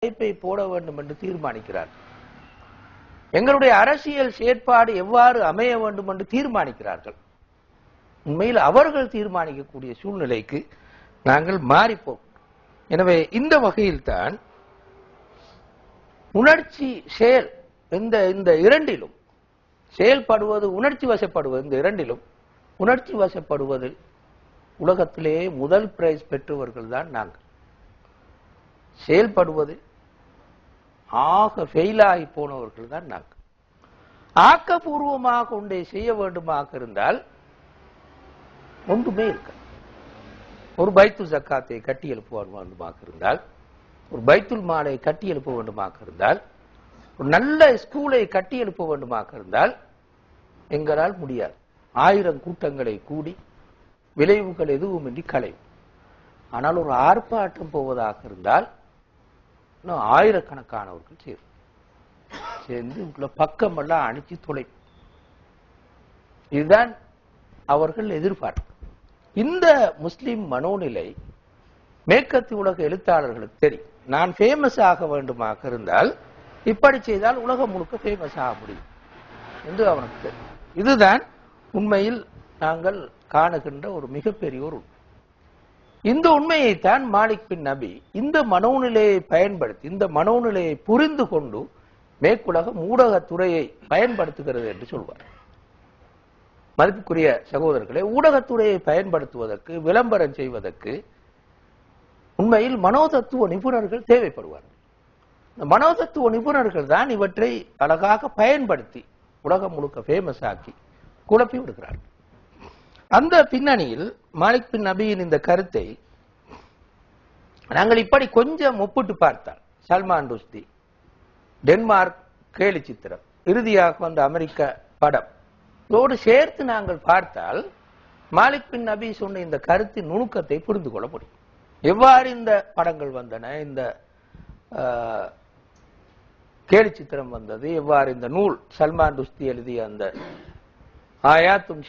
அமைப்பை போட வேண்டும் என்று தீர்மானிக்கிறார்கள். எங்களுடைய அரசியல் செயற்பாடு எவ்வாறு அமைய வேண்டும் என்று தீர்மானிக்கிறார்கள். உண்மையில் அவர்கள் தீர்மானிக்கக்கூடிய சூழ்நிலைக்கு நாங்கள் மாறிப்போம். எனவே இந்த வகையில்தான் உணர்ச்சி செயல் இந்த இரண்டிலும் செயல்படுவது உணர்ச்சி வசப்படுவது, இந்த இரண்டிலும் உணர்ச்சி வசப்படுவதில் உலகத்திலேயே முதல் பிரைஸ் பெற்றவர்கள் தான் நாங்கள். செயல்படுவது ஆக ஃபெயிலாகி போனவர்கள் தான் நாங்கள். ஆக்கப்பூர்வமாக ஒன்றை செய்ய வேண்டுமாக இருந்தால் ஒன்றுமே இருக்க. ஒரு பைத்துல் ஜக்காத்தை கட்டி எழுப்ப வேண்டுமாக இருந்தால், ஒரு பைத்துல் மாலை கட்டி எழுப்ப வேண்டுமாக இருந்தால், ஒரு நல்ல ஸ்கூலை கட்டி எழுப்ப வேண்டுமாக இருந்தால் எங்களால் முடியாது. 1000 கூட்டங்களை கூடி விளைவுகள் எதுவுமின்றி களையும். ஆனால் ஒரு ஆர்ப்பாட்டம் போவதாக இருந்தால் இன்னும் 1000கணக்கானவர்கள் சேர்ந்து உள்ள பக்கமெல்லாம் அணிச்சு தொலைப்பு. இதுதான் அவர்கள் எதிர்பார்ப்பு. இந்த முஸ்லிம் மனோநிலை மேற்கத்தி உலக எழுத்தாளர்களுக்கு தெரியும். நான் ஃபேமஸ் ஆக வேண்டுமாக இருந்தால் இப்படி செய்தால் உலகம் முழுக்க ஃபேமஸ் ஆக முடியும் என்று அவனுக்கு தெரியும். இதுதான் உண்மையில் நாங்கள் காணுகின்ற ஒரு மிகப்பெரிய ஒரு உண்மை. இந்த உண்மையைத்தான் மாலிக் பின் நபி இந்த மனோநிலையை பயன்படுத்தி, இந்த மனோநிலையை புரிந்து கொண்டு மேற்குலகம் ஊடகத்துறையை பயன்படுத்துகிறது என்று சொல்வார். மதிப்புக்குரிய சகோதரர்களே, ஊடகத்துறையை பயன்படுத்துவதற்கு, விளம்பரம் செய்வதற்கு உண்மையில் மனோதத்துவ நிபுணர்கள் தேவைப்படுவார்கள். இந்த மனோதத்துவ நிபுணர்கள் தான் இவற்றை அழகாக பயன்படுத்தி உலகம் முழுக்க ஃபேமஸ் ஆக்கி குழப்பி விடுகிறார்கள். அந்த பின்னணியில் மாலிக் பின் நபியின் இந்த கருத்தை நாங்கள் இப்படி கொஞ்சம் ஒப்பிட்டு பார்த்தால், சல்மான் ருஷ்டி, டென்மார்க் கேலி சித்திரம், இறுதியாக வந்த அமெரிக்க படம், இதோடு சேர்த்து நாங்கள் பார்த்தால் மாலிக் பின் நபி சொன்ன இந்த கருத்தின் நுணுக்கத்தை புரிந்து கொள்ள முடியும். எவ்வாறு இந்த படங்கள் வந்தன, இந்த கேலி சித்திரம் வந்தது, எவ்வாறு இந்த நூல் சல்மான் ருஷ்டி எழுதிய அந்த ஆயாத்தும்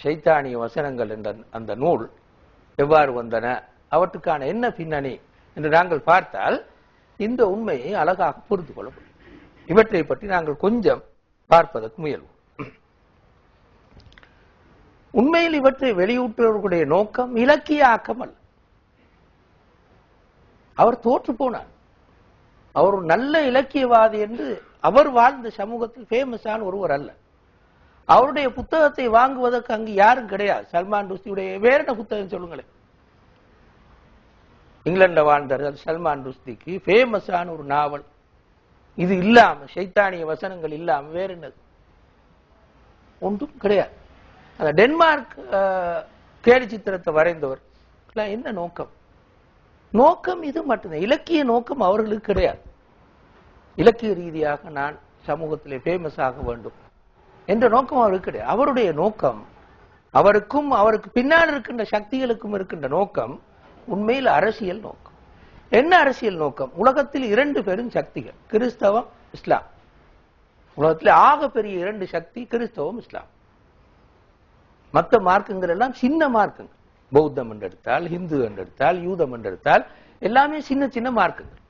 ஷைத்தானிய வசனங்கள் என்ற அந்த நூல் எவ்வாறு வந்தன, அவற்றுக்கான என்ன பின்னணி என்று நாங்கள் பார்த்தால் இந்த உண்மையை அழகாக புரிந்து கொள்ள முடியும். இவற்றை பற்றி நாங்கள் கொஞ்சம் பார்ப்பதற்கு முயல்வோம். உண்மையில் இவற்றை வெளியிட்டவர்களுடைய நோக்கம் இலக்கிய ஆக்கம் அல்ல. அவர் தோற்று போனார். அவர் ஒரு நல்ல இலக்கியவாதி என்று அவர் வாழ்ந்த சமூகத்தில் ஃபேமஸான ஒருவர் அல்ல. அவருடைய புத்தகத்தை வாங்குவதற்கு அங்கு யாரும் கிடையாது. சல்மான் ருஷ்டியுடைய வேற என்ன புத்தகம் சொல்லுங்களேன். இங்கிலாந்துல வாழ்ந்தார் சல்மான் ருஷ்டிக்கு ஃபேமஸான ஒரு நாவல் இது இல்லாம, ஷைத்தானிய வசனங்கள் இல்லாம வேற என்னது ஒன்றும் கிடையாது. அந்த டென்மார்க் கேலி சித்திரத்தை வரைந்தவர் என்ன நோக்கம்? நோக்கம் இது மட்டும்தான். இலக்கிய நோக்கம் அவர்களுக்கு கிடையாது. இலக்கிய ரீதியாக நான் சமூகத்திலே ஃபேமஸ் ஆக வேண்டும் என்ற நோக்கம் அவருக்கு கிடையாது. அவருடைய நோக்கம், அவருக்கும் அவருக்கு பின்னால் இருக்கின்ற சக்திகளுக்கும் இருக்கின்ற நோக்கம் உண்மையில் அரசியல் நோக்கம். என்ன அரசியல் நோக்கம்? உலகத்தில் 2 பெரும் சக்திகள், கிறிஸ்தவம், இஸ்லாம். உலகத்தில் ஆக பெரிய 2 சக்தி கிறிஸ்தவம், இஸ்லாம். மற்ற மார்க்கங்கள் எல்லாம் சின்ன மார்க்கங்கள். பௌத்தம் என்றெடுத்தால், ஹிந்து என்றெடுத்தால், யூதம் என்றெடுத்தால் எல்லாமே சின்ன சின்ன மார்க்கங்கள்.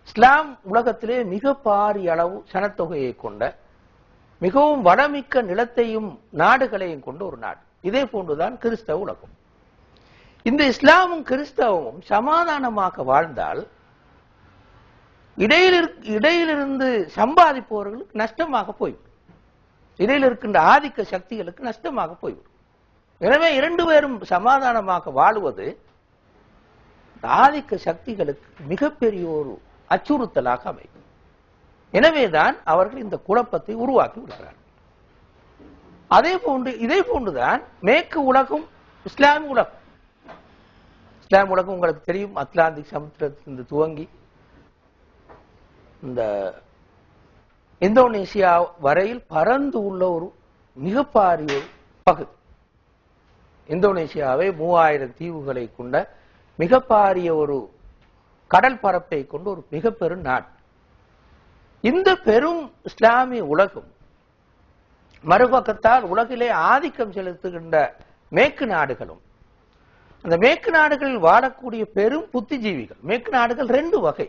இஸ்லாம் உலகத்திலே மிக பாரிய அளவு சனத்தொகையை கொண்ட, மிகவும் வளமிக்க நிலத்தையும் நாடுகளையும் கொண்ட ஒரு நாடு. இதே போன்றுதான் கிறிஸ்தவ உலகம். இந்த இஸ்லாமும் கிறிஸ்தவமும் சமாதானமாக வாழ்ந்தால் இடையிலிருந்து சம்பாதிப்பவர்களுக்கு நஷ்டமாக போய்விடும். இடையில் இருக்கின்ற ஆதிக்க சக்திகளுக்கு நஷ்டமாக போய்விடும். எனவே 2 பேரும் சமாதானமாக வாழுவது ஆதிக்க சக்திகளுக்கு மிகப்பெரிய ஒரு அச்சுறுத்தலாக அமையும். எனவேதான் அவர்கள் இந்த குழப்பத்தை உருவாக்கி விடுகிறார்கள். இதே போன்றுதான் மேற்கு உலகம், இஸ்லாமிய உலகம். இஸ்லாமிய உலகம் உங்களுக்கு தெரியும், அட்லாந்திக் சமுத்திரத்திலிருந்து துவங்கி இந்த இந்தோனேசியா வரையில் பறந்து உள்ள ஒரு மிக பாரிய பகுதி. இந்தோனேசியாவை 3000 தீவுகளை கொண்ட மிக பாரிய ஒரு கடல் பரப்பை கொண்ட ஒரு மிக பெரும் நாடு. இந்த பெரும் இஸ்லாமிய உலகம் மறுபக்கத்தால் உலகிலே ஆதிக்கம் செலுத்துகின்ற மேற்கு நாடுகளும், அந்த மேற்கு நாடுகளில் வாழக்கூடிய பெரும் புத்திஜீவிகள். மேற்கு நாடுகள் 2 வகை.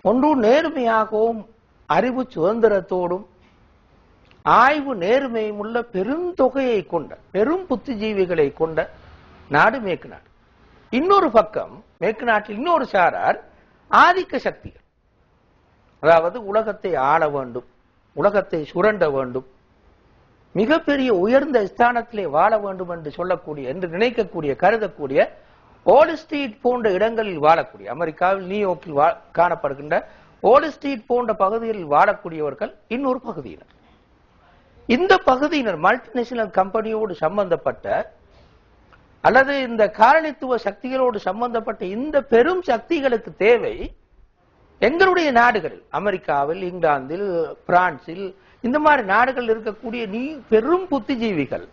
ஒன்று நேர்மையாகவும் அறிவு சுதந்திரத்தோடும் ஆய்வு நேர்மையும் உள்ள பெருந்தொகையை கொண்ட பெரும் புத்திஜீவிகளை கொண்ட நாடு மேற்கு நாடு. இன்னொரு பக்கம் மேற்கு நாட்டில் இன்னொரு சாரார் ஆதிக்க சக்திகள், அதாவது உலகத்தை ஆள வேண்டும், உலகத்தை சுரண்ட வேண்டும், மிகப்பெரிய உயர்ந்த ஸ்தானத்திலே வாழ வேண்டும் என்று சொல்லக்கூடிய என்று நினைக்கக்கூடிய கருதக்கூடிய வால் ஸ்ட்ரீட் போன்ற இடங்களில் வாழக்கூடிய, அமெரிக்காவில் நியூயார்க்கில் காணப்படுகின்ற வால் ஸ்ட்ரீட் போன்ற பகுதிகளில் வாழக்கூடியவர்கள் இன்னொரு பகுதியினர். இந்த பகுதியினர் மல்டிநேஷனல் கம்பெனியோடு சம்பந்தப்பட்ட அல்லது இந்த காலனித்துவ சக்திகளோடு சம்பந்தப்பட்ட இந்த பெரும் சக்திகளுக்கு தேவை எங்களுடைய நாடுகளில், அமெரிக்காவில், இங்கிலாந்தில், பிரான்சில், இந்த மாதிரி நாடுகள் இருக்கக்கூடிய பெரும் புத்திஜீவிகள்,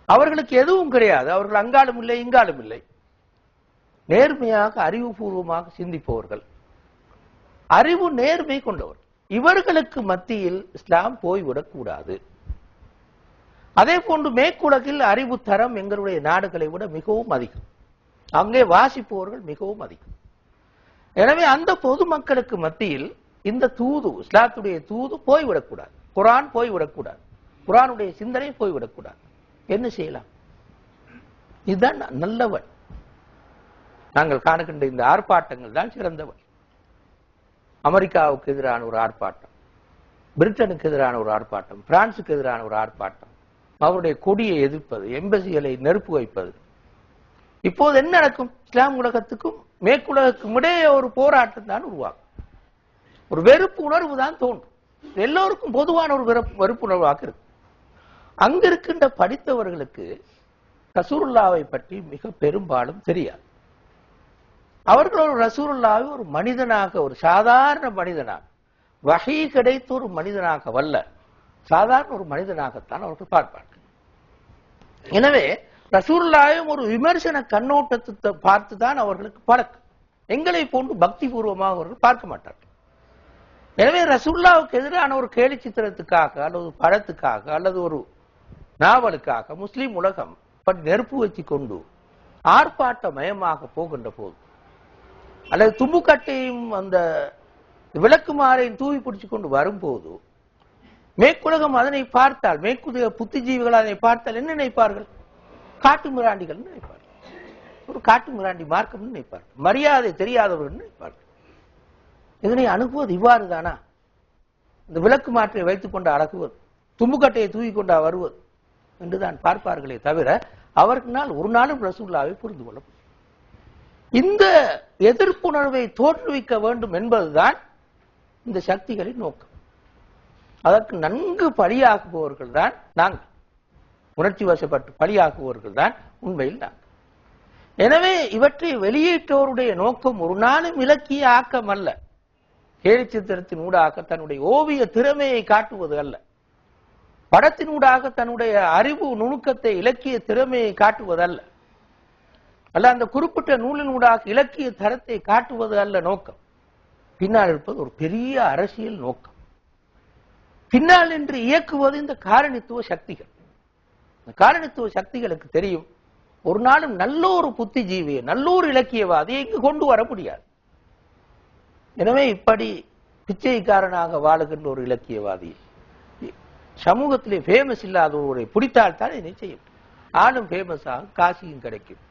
அவர்களுக்கு எதுவும் கிடையாது, அவர்கள் அங்காலும் இல்லை இங்காலும் இல்லை, நேர்மையாக அறிவுபூர்வமாக சிந்திப்பவர்கள், அறிவு நேர்மை கொண்டவர், இவர்களுக்கு மத்தியில் இஸ்லாம் போய்விடக்கூடாது. அதே போன்று மேற்குலகில் அறிவு தரம் எங்களுடைய நாடுகளை விட மிகவும் அதிகம், அங்கே வாசிப்பவர்கள் மிகவும் அதிகம். எனவே அந்த பொதுமக்களுக்கு மத்தியில் இந்த தூது, இஸ்லாத்துடைய தூது போய்விடக்கூடாது, குர்ஆன் போய்விடக்கூடாது, குர்ஆனுடைய சிந்தனை போய்விடக்கூடாது. என்ன செய்யலாம்? இதுதான் நல்லவன். நாங்கள் காணுகின்ற இந்த ஆர்ப்பாட்டங்கள் தான் சிறந்தவன். அமெரிக்காவுக்கு எதிரான ஒரு ஆர்ப்பாட்டம், பிரிட்டனுக்கு எதிரான ஒரு ஆர்ப்பாட்டம், பிரான்சுக்கு எதிரான ஒரு ஆர்ப்பாட்டம், அவருடைய கொடியை எதிர்ப்பது, எம்பசிகளை நெருப்பு வைப்பது. இப்போது என்ன நடக்கும்? இஸ்லாம் உலகத்துக்கும் மேற்குலகுக்கும் இடையே ஒரு போராட்டம் தான் உருவாகும், ஒரு வெறுப்பு உணர்வு தான் தோன்றும், எல்லோருக்கும் பொதுவான ஒரு வெறுப்புணர்வாக இருக்கு. அங்க இருக்கின்ற படித்தவர்களுக்கு ரசூலுல்லாவை பற்றி மிக பெரும்பாலும் தெரியாது. அவர்கள் ஒரு ரசூலுல்லாவை ஒரு மனிதனாக, ஒரு சாதாரண மனிதனாக, வஹீ கிடைத்த ஒரு மனிதனாக வல்ல, சாதாரண ஒரு மனிதனாகத்தான் அவர்கள் பார்ப்பார்கள். எனவே ரசூலுல்லாவையும் ஒரு விமர்சன கண்ணோட்டத்தை பார்த்துதான் அவர்களுக்கு பழக்கம். எங்களை போன்று பக்தி பூர்வமாக அவர்கள் பார்க்க மாட்டார்கள். எனவே ரசூலுல்லாவுக்கு எதிரான ஒரு கேலி சித்திரத்துக்காக அல்லது படத்துக்காக அல்லது ஒரு நாவலுக்காக முஸ்லிம் உலகம் நெருப்பு வச்சு கொண்டு ஆர்ப்பாட்ட மயமாக போகின்ற போது, அல்லது தும்புக்கட்டையும் அந்த விளக்குமாறையும் தூவி பிடிச்சு கொண்டு வரும்போது, மேற்குலகம் அதனை பார்த்தால், மேற்குலக புத்திஜீவிகள் அதனை பார்த்தால் என்ன நினைப்பார்கள்? காட்டு மிராண்டிகள் நினைப்பார்கள், ஒரு காட்டு மிராண்டி மார்க்கம் நினைப்பார்கள், மரியாதை தெரியாதவர்கள் நினைப்பார்கள். இதனை அணுகுவது இவ்வாறு தானா? இந்த விளக்கு மாற்றை வைத்துக் கொண்டு அடக்குவது, தும்புக்கட்டையை தூக்கி கொண்டா வருவது என்றுதான் பார்ப்பார்களே தவிர அவர்களால் ஒரு நாளும் ரசூலுல்லாவை புரிந்து கொள்ள முடியும். இந்த எதிர்ப்புணர்வை தோற்றுவிக்க வேண்டும் என்பதுதான் இந்த சக்திகளின் நோக்கம். அதற்கு நன்கு பலியாக்குபவர்கள் தான் நாங்கள், உணர்ச்சி வசப்பட்டு பலியாக்குபவர்கள் தான் உண்மையில் நாங்கள். எனவே இவற்றை வெளியேற்றோருடைய நோக்கம் ஒரு நாளும் இலக்கிய ஆக்கம் அல்ல, கேலி சித்திரத்தின் ஊடாக தன்னுடைய ஓவிய திறமையை காட்டுவது அல்ல, படத்தினூடாக தன்னுடைய அறிவு நுணுக்கத்தை, இலக்கிய திறமையை காட்டுவதல்ல, அல்ல அந்த குறிப்பிட்ட நூலினூடாக இலக்கிய தரத்தை காட்டுவது அல்ல நோக்கம். பின்னால் இருப்பது ஒரு பெரிய அரசியல் நோக்கம். பின்னால் என்று இயக்குவது இந்த காரணித்துவ சக்திகள். இந்த காரணித்துவ சக்திகளுக்கு தெரியும், ஒரு நாளும் நல்லொரு புத்திஜீவியை, நல்லொரு இலக்கியவாதியை இங்கு கொண்டு வர முடியாது. எனவே இப்படி பிச்சைக்காரனாக வாழுகின்ற ஒரு இலக்கியவாதி, சமூகத்திலே ஃபேமஸ் இல்லாத ஒருவரை பிடித்தால் தான் இதை செய்யும். ஆளும் ஃபேமஸாக காசியும் கிடைக்கும்.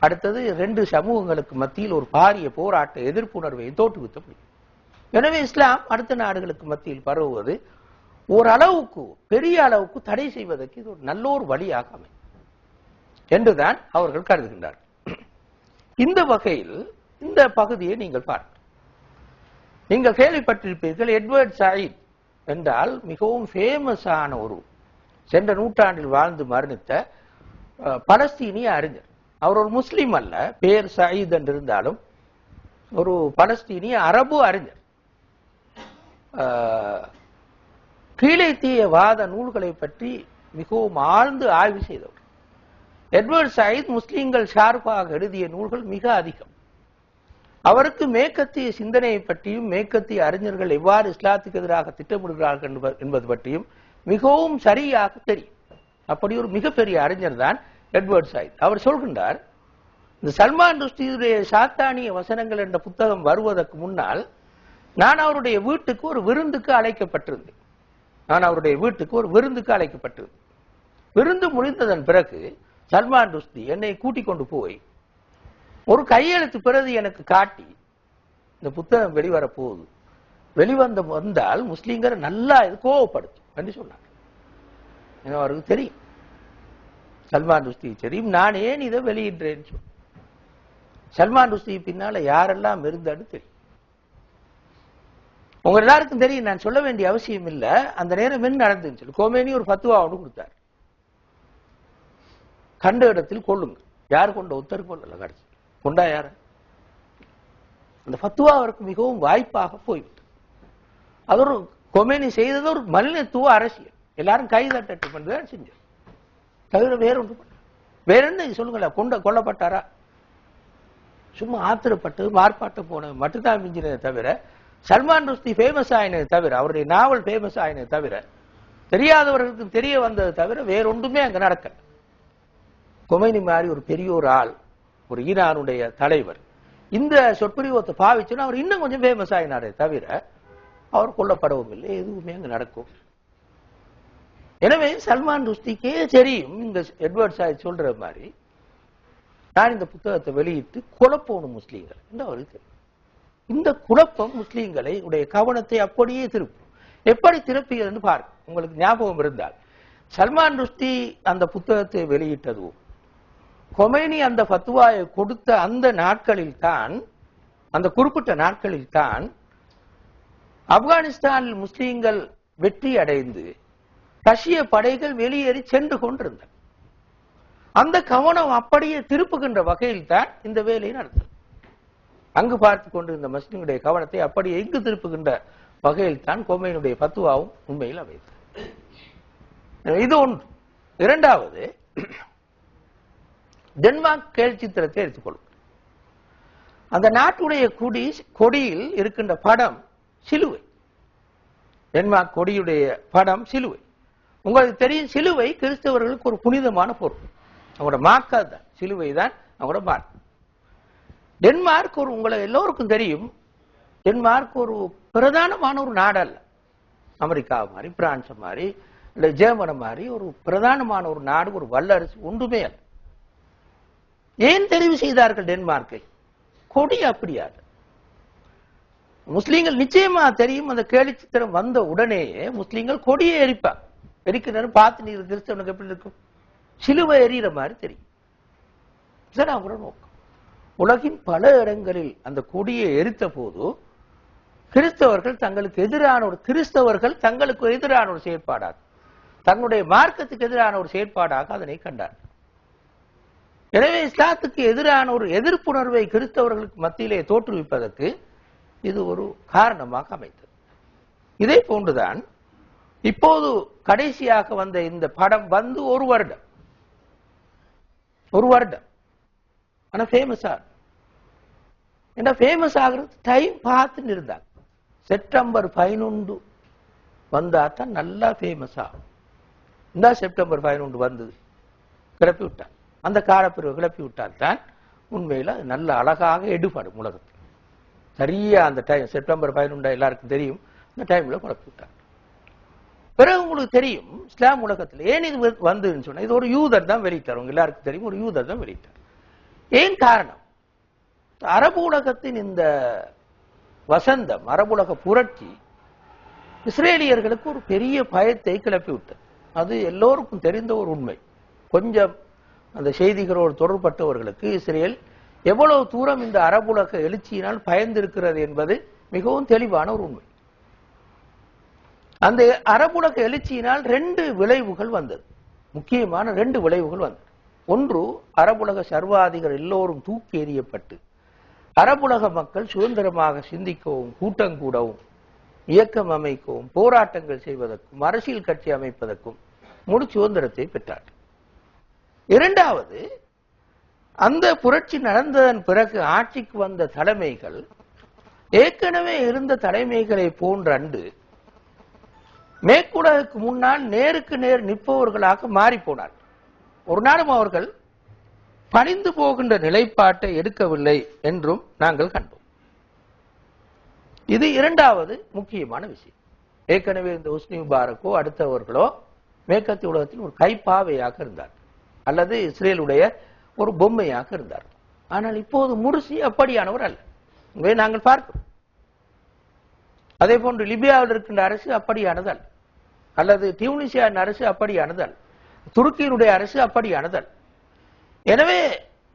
அடுத்தது ரெண்டு சமூகங்களுக்கு மத்தியில் ஒரு பாரிய போராட்ட எதிர்ப்புணர்வை தோற்றுவித்த முடியும். எனவே இஸ்லாம் அடுத்த நாடுகளுக்கு மத்தியில் பரவுவது ஓரளவுக்கு, பெரிய அளவுக்கு தடை செய்வதற்கு இது ஒரு நல்லோர் வழியாக அமையும் என்றுதான் அவர்கள் கருதுகின்றார்கள். இந்த வகையில் இந்த பகுதியை நீங்கள் பாருங்கள். நீங்கள் கேள்விப்பட்டிருப்பீர்கள், எட்வர்ட் சயீத் என்றால் மிகவும் ஃபேமஸான ஒரு சென்ற நூற்றாண்டில் வாழ்ந்து மரணித்த பலஸ்தீனிய அறிஞர். அவர் ஒரு முஸ்லீம் அல்ல, பேர் சயீத் என்றிருந்தாலும் ஒரு பலஸ்தீனிய அரபு அறிஞர். கீழைத்தியவாத நூல்களை பற்றி மிகவும் ஆழ்ந்து ஆய்வு செய்தவர். எட்வர்ட் சயீத் முஸ்லீம்கள் சார்பாக எழுதிய நூல்கள் மிக அதிகம். அவருக்கு மேற்கத்திய சிந்தனையை பற்றியும், மேற்கத்திய அறிஞர்கள் எவ்வாறு இஸ்லாத்துக்கு எதிராக திட்டமிடுகிறார்கள் என்பது பற்றியும் மிகவும் சரியாக தெரியும். அப்படி ஒரு மிகப்பெரிய அறிஞர் தான் எட்வர்ட் சயீத். அவர் சொல்கின்றார், இந்த சல்மான் ருஷ்டியுடைய சாத்தானிய வசனங்கள் என்ற புத்தகம் வருவதற்கு முன்னால் நான் அவருடைய வீட்டுக்கு ஒரு விருந்துக்கு அழைக்கப்பட்டிருந்தேன். விருந்து முடிந்ததன் பிறகு சல்மான் ருஷ்டி என்னை கூட்டிக் கொண்டு போய் ஒரு கையெழுத்து பிரதி எனக்கு காட்டி, இந்த புத்தகம் வந்தால் முஸ்லீம்களை நல்லா இது கோவப்படுத்தும் என்று சொன்னாங்க. அவருக்கு தெரியும், சல்மான் ருஷ்டிக்கு தெரியும் நான் ஏன் இதை வெளியிடுறேன்னு சொல்லி. சல்மான் ருஷ்டி பின்னால யாரெல்லாம் இருந்தான்னு தெரியும். உங்க எல்லாருக்கும் தெரியும், நான் சொல்ல வேண்டிய அவசியம் இல்லை. அந்த நேரம் என்ன நடந்துன்னு சொல்லி கோமேனி ஒரு ஃபத்வா ஒன்று கொடுத்தார். கண்ட இடத்தில் கொள்ளுங்க. யார் கொண்ட உத்தரவு கொள்ளல, கடைசி கொண்டா யார? அந்த ஃபத்வா அவருக்கு மிகவும் வாய்ப்பாக போய்விட்டு, அது ஒரு கொமேனி செய்தது ஒரு மலினத்துவ அரசியல். எல்லாரும் கைதட்டு பண்ணுதான் செஞ்சார். தவிர வேற ஒன்று வேற என்ன சொல்லுங்களேன். கொல்லப்பட்டாரா? சும்மா ஆத்திரப்பட்டு மார்பாட்டம் போன மட்டும்தான் மிஞ்சினதை தவிர, சல்மான் ருஷ்டி ஃபேமஸ் ஆயினது தவிர, அவருடைய நாவல் ஃபேமஸ் ஆயினது தவிர, தெரியாதவர்களுக்கு தெரிய வந்தது தவிர வேற ஒன்றுமே அங்க நடக்கல. கொமைனி மாதிரி ஒரு பெரிய ஒரு ஆள், ஒரு ஈரானுடைய தலைவர், இந்த சொற்பொழிவத்தை பாவிச்சுன்னா அவர் இன்னும் கொஞ்சம் ஃபேமஸ் ஆயினாரே தவிர அவர் கொல்லப்படவும் இல்லை, எதுவுமே அங்க நடக்கும். எனவே சல்மான் ருஷ்டிக்கே தெரியும், இந்த எட்வர்ட் சாய் சொல்ற மாதிரி நான் இந்த புத்தகத்தை வெளியிட்டு குழப்பணும் முஸ்லீம்கள் என்று அவருக்கு தெரியும். இந்த குழப்பம் முஸ்லீம்களை உடைய கவனத்தை அப்படியே திருப்பும். எப்படி திருப்பியதுன்னு பாருங்க. உங்களுக்கு ஞாபகம் இருந்தால், சல்மான் ருஷ்டி அந்த புத்தகத்தை வெளியிட்டதும் கொமைனி அந்த ஃபத்வாயை கொடுத்த அந்த நாட்களில் தான், அந்த குறிப்பிட்ட நாட்களில் தான் ஆப்கானிஸ்தானில் முஸ்லீம்கள் வெற்றி அடைந்து ரஷ்ய படைகள் வெளியேறி சென்று கொண்டிருந்தன. அந்த கவனம் அப்படியே திருப்புகின்ற வகையில் தான் இந்த வேலையை நடந்தது. அங்கு பார்த்து கொண்டிருந்த முஸ்லிம்களுடைய கவனத்தை அப்படியே இங்கு திருப்புகின்ற வகையில் தான் கொமைனுடைய ஃபத்வாவும் உண்மையில் அமைத்தது. இது ஒன்று. இரண்டாவது, டென்மார்க் கேள் சித்திரத்தை எடுத்துக்கொள்ளும். அந்த நாட்டுடைய கொடியில் இருக்கின்ற படம் சிலுவை. டென்மார்க் கொடியுடைய படம் சிலுவை. உங்களுக்கு தெரியும், சிலுவை கிறிஸ்தவர்களுக்கு ஒரு புனிதமான பொருள். அவங்களோட மார்க்கர் தான் சிலுவை, தான் அவங்களோட மார்க். டென்மார்க் ஒரு, உங்களை எல்லோருக்கும் தெரியும், டென்மார்க் ஒரு பிரதானமான ஒரு நாடு அல்ல. அமெரிக்கா மாதிரி, பிரான்ஸ் மாதிரி, இல்லை ஜெர்மனி மாதிரி ஒரு பிரதானமான ஒரு நாடு, ஒரு வல்லரசு ஒன்றுமே அல்ல. ஏன் தெரிவு செய்தார்கள் டென்மார்க்கை? கொடி அப்படியாது. முஸ்லீம்கள் நிச்சயமா தெரியும், அந்த கேலி சித்திரம் வந்த உடனேயே முஸ்லீம்கள் கொடியை எரிப்பாங்க. எரிக்கிற பார்த்து நீர் கிறிஸ்தவனுக்கு எப்படி இருக்கும்? சிலுவை எறிகிற மாதிரி தெரியும். இதுதான் கூட நோக்கம். உலகின் பல இடங்களில் அந்த கொடியை எரித்த போது கிறிஸ்தவர்கள் தங்களுக்கு எதிரான ஒரு செயற்பாடாக, தங்களுடைய மார்க்கத்துக்கு எதிரான ஒரு செயற்பாடாக அதனை கண்டார். எனவே இஸ்லாத்துக்கு எதிரான ஒரு எதிர்ப்புணர்வை கிறிஸ்தவர்களுக்கு மத்தியிலே தோற்றுவிப்பதற்கு இது ஒரு காரணமாக அமைத்தது. இதே போன்றுதான் இப்போது கடைசியாக வந்த இந்த படம் வந்து ஒரு வருடம் ஆனா ஃபேமஸ் ஆகிறது டைம் பார்த்துட்டு இருந்தாங்க. செப்டம்பர் 11 வந்தா தான் நல்லா ஃபேமஸ் ஆகும். இந்த செப்டம்பர் 11 வந்தது, கிளப்பி விட்டான். அந்த காலப்பிரிவு கிளப்பி விட்டால் தான் உண்மையில் அது நல்ல அழகாக எடுபடும் உலகத்தில். சரியா அந்த டைம் செப்டம்பர் 11 எல்லாருக்கும் தெரியும். அந்த டைம்ல குழப்பி விட்டாங்க. பிறகு உங்களுக்கு தெரியும், இஸ்லாம் உலகத்தில் ஏன் இது வந்ததுன்னு சொன்னா, இது ஒரு யூதர் தான் வெளியிட்டார். உங்க எல்லாருக்கும் தெரியும், ஒரு யூதர் தான் வெளியிட்டார். ஏன் காரணம்? அரபு உலகத்தின் இந்த வசந்தம், அரபுலக புரட்சி இஸ்ரேலியர்களுக்கு ஒரு பெரிய பயத்தை கிளப்பி விட்டது. அது எல்லோருக்கும் தெரிந்த ஒரு உண்மை. கொஞ்சம் அந்த செய்திகளோடு தொடர்பட்டவர்களுக்கு இஸ்ரேல் எவ்வளவு தூரம் இந்த அரபுலக எழுச்சியினால் பயந்திருக்கிறது என்பது மிகவும் தெளிவான ஒரு உண்மை. அந்த அரபுலக எழுச்சியினால் 2 விளைவுகள் வந்தது. முக்கியமான 2 விளைவுகள் வந்தது. ஒன்று, அரபுலக சர்வாதிகள் எல்லோரும் தூக்கி எறியப்பட்டு அரபுலக மக்கள் சுதந்திரமாக சிந்திக்கவும், கூட்டம் கூடவும், இயக்கம் அமைக்கவும், போராட்டங்கள் செய்வதற்கும், அரசியல் கட்சி அமைப்பதற்கும் முழு சுதந்திரத்தை பெற்றார். இரண்டாவது, அந்த புரட்சி நடந்ததன் பிறகு ஆட்சிக்கு வந்த தலைமைகள் ஏற்கனவே இருந்த தலைமைகளை போன்றன்று மேற்குலகுக்கு முன்னால் நேருக்கு நேர் நிற்பவர்களாக மாறி போனார். ஒரு நாளும் அவர்கள் பணிந்து போகின்ற நிலைப்பாட்டை எடுக்கவில்லை என்றும் நாங்கள் கண்டோம். இது இரண்டாவது முக்கியமான விஷயம். ஏற்கனவே இந்த உஸ்னி முபாரக்கோ அடுத்தவர்களோ மேற்கத்திய உலகத்தில் ஒரு கைப்பாவையாக இருந்தார், அல்லது இஸ்ரேலுடைய ஒரு பொம்மையாக இருந்தார். ஆனால் இப்போது முர்சி அப்படியானவர் அல்ல. நாங்கள் பார்க்கிறோம். அதே போன்று லிபியாவில் இருக்கின்ற அரசு அப்படியானது அல்ல, அல்லது டியூனிசியாவின் அரசு அப்படியானது அல்ல, துருக்கியினுடைய அரசு அப்படியானது அல்ல. எனவே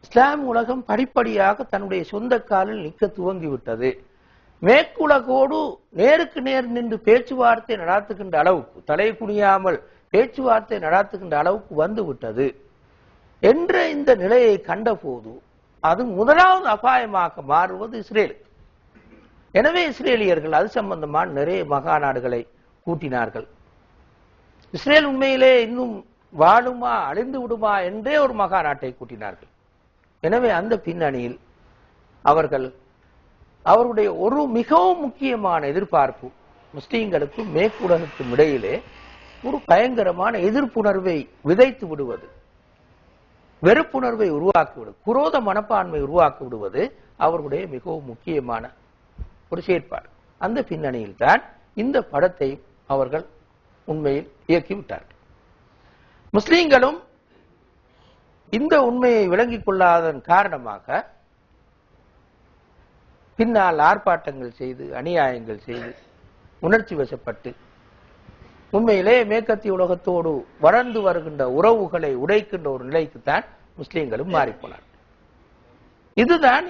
இஸ்லாம் உலகம் படிப்படியாக தன்னுடைய சொந்த காலில் நிற்க துவங்கிவிட்டது. மேற்குலகோடு நேருக்கு நேர் நின்று பேச்சுவார்த்தை நடாத்துகின்ற அளவுக்கு, தலை குனியாமல் பேச்சுவார்த்தை நடாத்துகின்ற அளவுக்கு வந்து விட்டது என்ற இந்த நிலையை கண்டபோது அது முதலாவது அபாயமாக மாறுவது இஸ்ரேலுக்கு. எனவே இஸ்ரேலியர்கள் அது சம்பந்தமான நிறைய மகாநாடுகளை கூட்டினார்கள். இஸ்ரேல் உண்மையிலே இன்னும் வாழுமா அழிந்து விடுமா என்றே ஒரு மகாநாட்டை கூட்டினார்கள். எனவே அந்த பின்னணியில் அவருடைய ஒரு மிகவும் முக்கியமான எதிர்பார்ப்பு முஸ்லீம்களுக்கும் மேற்குலகுக்கும் இடையிலே ஒரு பயங்கரமான எதிர்ப்புணர்வை விதைத்து விடுவது, வெறுப்புணர்வை உருவாக்கி விடுவது, குரோத மனப்பான்மை உருவாக்கி விடுவது அவர்களுடைய மிகவும் முக்கியமான ஒரு செயற்பாடு. அந்த பின்னணியில் தான் இந்த படத்தை அவர்கள் உண்மையில் இயக்கிவிட்டார்கள். முஸ்லீம்களும் இந்த உண்மையை விளங்கிக் கொள்ளாததன் காரணமாக பின்னால் ஆர்ப்பாட்டங்கள் செய்து, அநியாயங்கள் செய்து, உணர்ச்சி வசப்பட்டு உண்மையிலே மேற்கத்திய உலகத்தோடு வளர்ந்து வருகின்ற உறவுகளை உடைக்கின்ற ஒரு நிலைக்குத்தான் முஸ்லீம்களும் மாறிப்போனார். இதுதான்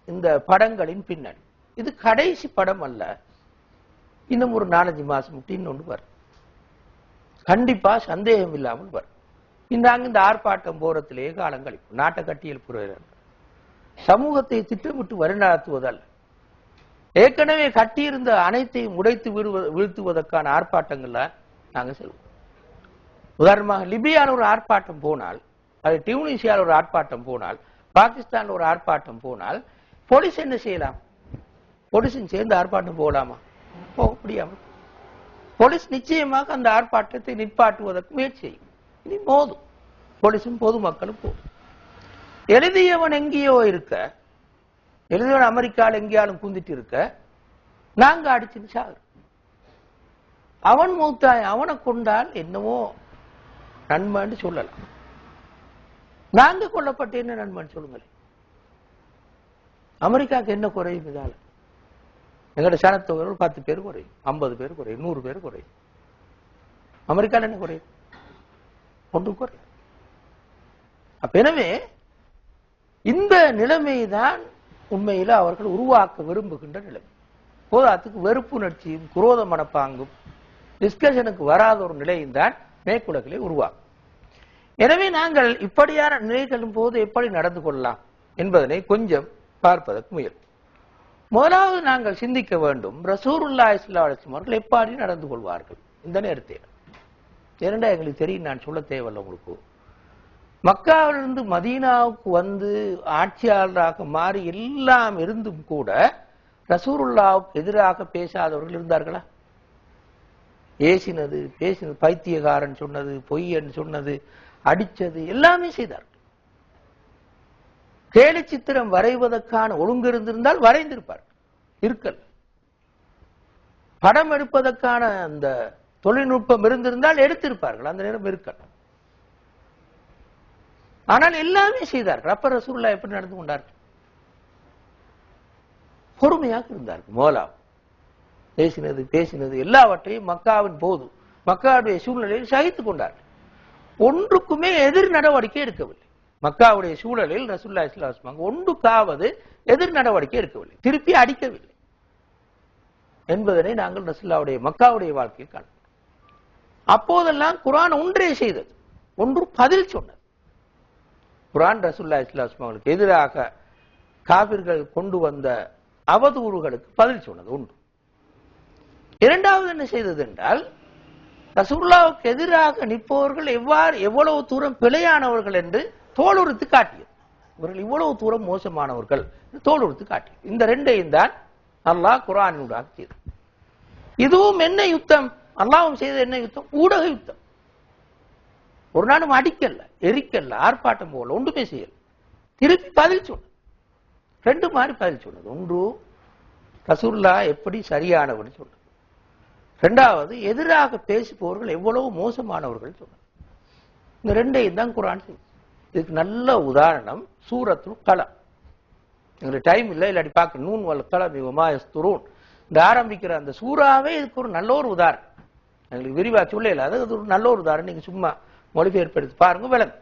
இந்த படங்களின் பின்னணி. இது கடைசி படம் அல்ல. இன்னும் ஒரு 4-5 மாசம் விட்டு இன்னொன்று வரும், கண்டிப்பா சந்தேகம் இல்லாமல் வரும். இந்த ஆர்ப்பாட்டம் போறத்திலேயே காலங்களிப்பு நாட்டை கட்டியல் புரிகிறார்கள். சமூகத்தை திட்டமிட்டு வழிநடத்துவதல்ல, ஏற்கனவே கட்டியிருந்த அனைத்தையும் உடைத்து வீழ்த்துவதற்கான ஆர்ப்பாட்டங்கள்ல நாங்கள் செல்வோம். உதாரணமாக லிபியாவில் ஒரு ஆர்ப்பாட்டம் போனால், அது டியூனிசியாவில் ஒரு ஆர்ப்பாட்டம் போனால், பாகிஸ்தானில் ஒரு ஆர்ப்பாட்டம் போனால் போலீஸ் என்ன செய்யலாம்? போலீஸும் சேர்ந்து ஆர்ப்பாட்டம் போகலாமா? போக முடியாமல் போலீஸ் நிச்சயமாக அந்த ஆர்ப்பாட்டத்தை நிற்பாட்டுவதற்கு முயற்சி செய்யும். இனி மோதும், போலீஸும் பொதுமக்களும் போதும். எழுதியவன் எங்கேயோ இருக்க, எழுதியவன் அமெரிக்காவில் எங்கேயாலும் குந்திட்டு இருக்க, நாங்க அடிச்சுன்னு சாகு. அவன் மூத்தாய், அவனை கொண்டால் என்னவோ நன்மைன்னு சொல்லலாம். நாங்க கொல்லப்பட்ட என்ன நன்மைன்னு சொல்லுங்களேன். அமெரிக்காவுக்கு என்ன குறையும் இதால? எங்களோட சனத்தொகை 10 பேர் குறையும், 50 பேர் குறையும், 100 பேர் குறையும். அமெரிக்காவில் என்ன குறையும்? ஒன்றும் குறையும். அப்ப எனவே இந்த நிலைமைதான் உண்மையில அவர்கள் உருவாக்க விரும்புகின்ற நிலைமை. போதாத்துக்கு வெறுப்புணர்ச்சியும் குரோத மனப்பாங்கும் டிஸ்கஷனுக்கு வராத ஒரு நிலையும் தான் மேற்குலகிலே உருவாக்கும். எனவே நாங்கள் இப்படியான நிலைகளும் போது எப்படி நடந்து கொள்ளலாம் என்பதனை கொஞ்சம் பார்ப்பதற்கு முயல். முதலாவது நாங்கள் சிந்திக்க வேண்டும், ரசூலுல்லாஹி ஸல்லல்லாஹு அலைஹி வஸல்லம் அவர்கள் எப்படி நடந்து கொள்வார்கள் இந்த நேரத்தில். இரண்டா எங்களுக்கு தெரியும், நான் சொல்ல தேவையில்லை உங்களுக்கு. மக்காவிலிருந்து மதீனாவுக்கு வந்து ஆட்சியாளராக மாறி எல்லாம் இருந்தும் கூட ரசூலுல்லாஹ்வுக்கு எதிராக பேசாதவர்கள் இருந்தார்களா? பேசினது பைத்தியகாரன் சொன்னது, பொய்யன் சொன்னது, அடிச்சது எல்லாமே செய்தார்கள். கேலி சித்திரம் வரைவதற்கான ஒழுங்கு இருந்திருந்தால் வரைந்திருப்பார், இருக்கல். படம் எடுப்பதற்கான அந்த தொழில்நுட்பம் இருந்திருந்தால் எடுத்திருப்பார்கள், அந்த நேரம் இருக்கல். ஆனால் எல்லாமே செய்தார்கள். அப்ப ரசூலுல்லாஹ் எப்படி நடந்து கொண்டார்கள்? பொறுமையாக இருந்தார்கள். மோலா பேசினது எல்லாவற்றையும் மக்காவின் போது மக்காவுடைய சூழ்நிலையில் சகித்துக் கொண்டார்கள். ஒன்றுக்குமே எதிர் நடவடிக்கை எடுக்கவில்லை. மக்காவுடைய சூழலில் ரசூலுல்லாஹி ஸல்லல்லாஹு அலைஹி வஸல்லம் ஒன்றுக்காவது எதிர் நடவடிக்கை எடுக்கவில்லை, திருப்பி அடிக்கவில்லை என்பதனை நாங்கள் ரசூலுல்லாஹ்வுடைய மக்காவுடைய வாழ்க்கையில் காணோம். அப்போதெல்லாம் குர்ஆன் ஒன்றே செய்தது, ஒன்று பதில் சொன்னது. குர்ஆன் ரசூலுல்லாஹி ஸல்லல்லாஹு அலைஹி வஸல்லம் எதிராக காபிர்கள் கொண்டு வந்த அவதூறுகளுக்கு பதில் சொன்னது ஒன்று. இரண்டாவது என்ன செய்தது என்றால், ரசூலுல்லாஹ்வுக்கு எதிராக நிற்பவர்கள் எவ்வளவு தூரம் பிழையானவர்கள் என்று தோலுரித்து காட்டியது. இவர்கள் இவ்வளவு தூரம் மோசமானவர்கள் தோலுரித்து காட்டியது. இந்த ரெண்டையும் தான் அல்லாஹ் குர்ஆனினூடாக செய்தது. இதுவும் என்ன யுத்தம்? அல்லாஹ்வும் செய்த என்ன யுத்தம்? ஊடக யுத்தம். ஒரு நாளும் அடிக்கல, எரிக்கல, ஆர்ப்பாட்டம் போல, ஒன்றுமே செய்யல. திருப்பி பதில் சொன்னது. ரெண்டு மாதிரி பதில் சொன்னது. ஒன்று ரசூலுல்லாஹ் எப்படி சரியானவர்கள் சொன்னது. இரண்டாவது எதிராக பேசுபவர்கள் எவ்வளவு மோசமானவர்கள் சொன்னது. இந்த ரெண்டையும் தான் குர்ஆன் செய்யுது. இதுக்கு நல்ல உதாரணம் சூரத்துல் கலம். எங்களுக்கு டைம் இல்லை, இல்லாட்டி பார்க்க நூன் வல் கலம் வமா யஸ்துரூன் இந்த ஆரம்பிக்கிற அந்த சூறாவே இதுக்கு ஒரு நல்ல ஒரு உதாரணம். எங்களுக்கு விரிவா சொல்லல, அது ஒரு நல்ல ஒரு உதாரணம். நீங்க சும்மா மொழிபெயர்ப்பெடுத்து பாருங்க, விளங்கும்.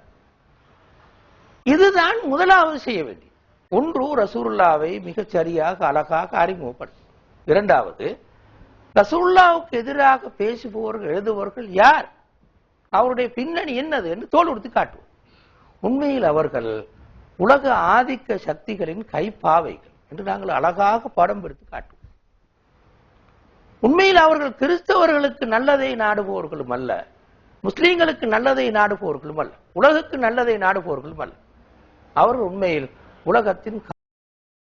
இதுதான் முதலாவது செய்ய வேண்டியது. ஒன்று ரசூலுல்லாவை மிகச் சரியாக அழகாக அறிமுகப்படுத்தும். இரண்டாவது ரசூலுல்லாவுக்கு எதிராக பேசுபவர்கள் எழுதுபவர்கள் யார், அவருடைய பின்னணி என்னது என்று தோல் கொடுத்து காட்டுவோம். உண்மையில் அவர்கள் உலக ஆதிக்க சக்திகளின் கைப்பாவைகள் என்று நாங்கள் அழகாக படம் எடுத்து காட்டுவோம். உண்மையில் அவர்கள் கிறிஸ்தவர்களுக்கு நல்லதை நாடுபவர்களும் அல்ல, முஸ்லீம்களுக்கு நல்லதை நாடுபவர்களும் அல்ல, உலகுக்கு நல்லதை நாடுபவர்களும் அல்ல. அவர்கள் உண்மையில் உலகத்தின்